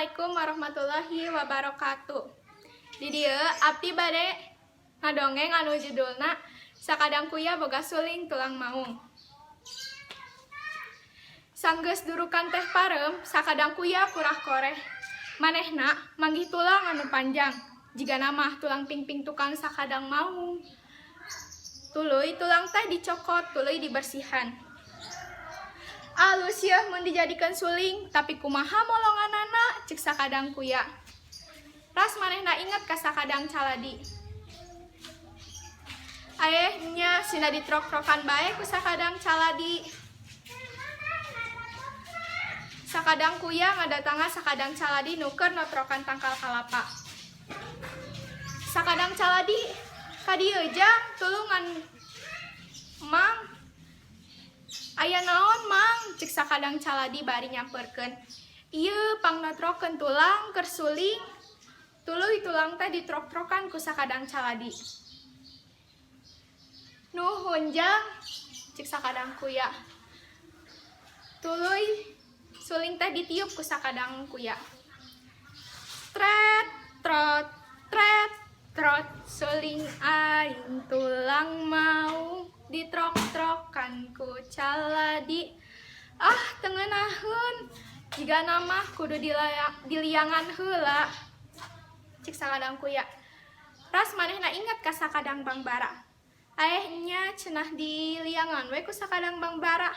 Assalamualaikum warahmatullahi wabarakatuh. Di dieu abdi bade ngadongeng anu judulna Sakadang Kuya Boga Suling Tulang Maung. Sanggeus durukan teh parem, sakadang kuya kurah koreh. Manehna manggih tulang anu panjang, jigana mah tulang pingping tukang sakadang maung. Tuluy tulang teh dicokot, tuluy dibersihan. Alus yeuh mun dijadikeun suling, tapi kumaha molonganana ceuk sakadang kuya. Ras manehna inget ka sakadang caladi. Nya sina ditrok-trokan bae ku sakadang caladi. Sakadang kuya ngadatanga sakadang caladi nuker notrokan tangkal kalapa. Sakadang caladi ka dieu jang tulungan Mang. Aya naon Mang? Cik sakadang caladi bari nyamperkeun. Ieu pangnotrokeun tulang keur suling. Tuluy tulang teh ditrok-trokan ku sakadang caladi. Nuhun jang, cik sakadang kuya. Tuluy suling teh ditiup ku sakadang kuya. Tret trot tret trot suling aing tulang maung ditrok-trokan ku caladi. Teu ngeunaheun jigana mah kudu diliangan heula cik sakadang kuya. Ras manehna inget ka sakadang Bang Bara. Nya cenah diliangan we ku sakadang Bang Bara.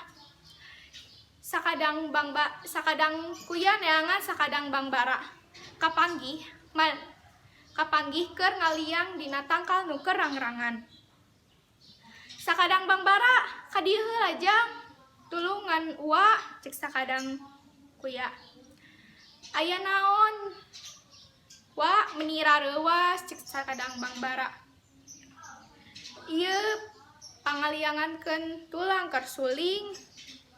Sakadang kuya neangan sakadang Bang Bara. Kapanggih keur ngaliang dina tangkal nu keur rang-rangan. Sakadang Bang Bara ka dieu heula jang tulungan uwa cek sakadang kuya. Aya naon wa menira reuwas cek sakadang Bang Bara. Ieu pangaliangankeun tulang keur suling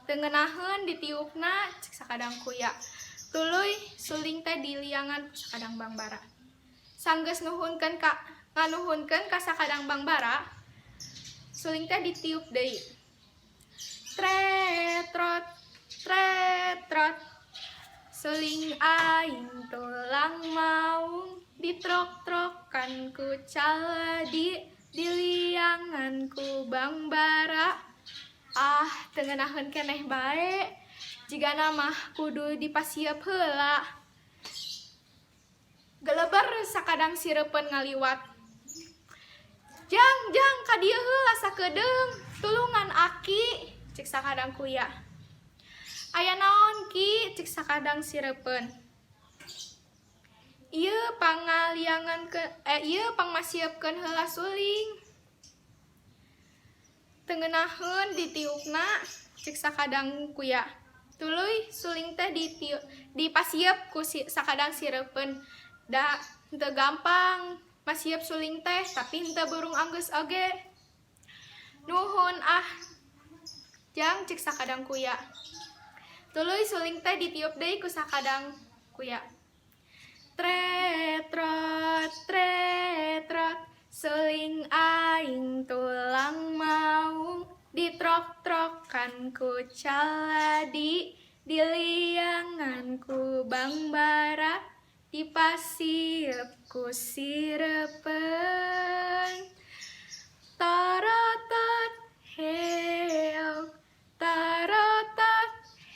teu ngeunaheun ditiupna cek sakadang kuya. Tuluy suling teh diliangan ku sakadang Bang Bara. Sanggeus nganuhunkeun ka sakadang Bang Bara, suling teh ditiup deui. Tret trot suling aing tulang maung ditrok-trokan ku caladi diliangan ku Bang Bara. Teu ngeunaheun keneh bae jigana mah kudu dipasieup heula. Geleber sakadang sireupeun ngaliwat. Jang ka dieu heula sakedeung tulungan Aki cik sakadang kuya. Aya naon Ki cik sakadang sireupeun. Ieu pangmasiepkeun heula suling. Teu ngeunaheun ditiupna cik sakadang kuya. Tuluy suling teh dipasieup ku sakadang sireupeun. Da henteu gampang masieup suling teh tapi henteu burung anggeus oge. Nuhun jang cik sakadang kuya. Tuluy suling teh ditiup deui ku sakadang kuya. Tret trot suling aing tulang maung ditrok-trokan ku caladi diliangan ku Bang Bara dipasieup ku sireupeun. Tarotot heong tarotot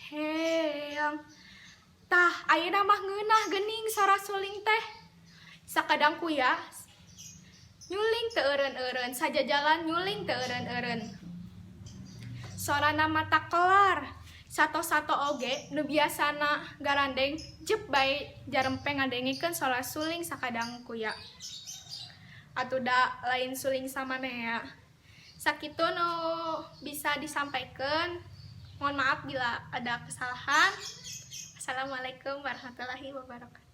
heong. Tah ayeuna mah ngeunah geuning sora suling teh. Sakadang kuya nyuling teu eureun-eureun, sajajalan nyuling teu eureun-eureun. Sorana mata kelar. Sato-sato oge nu biasana garandeng jep bae jarempeng ngadengikeun sola suling sakadang kuya. Atuda lain suling samanehna. Sakitu nu bisa disampaikeun. Mohon maaf bila ada kesalahan. Assalamualaikum warahmatullahi wabarakatuh.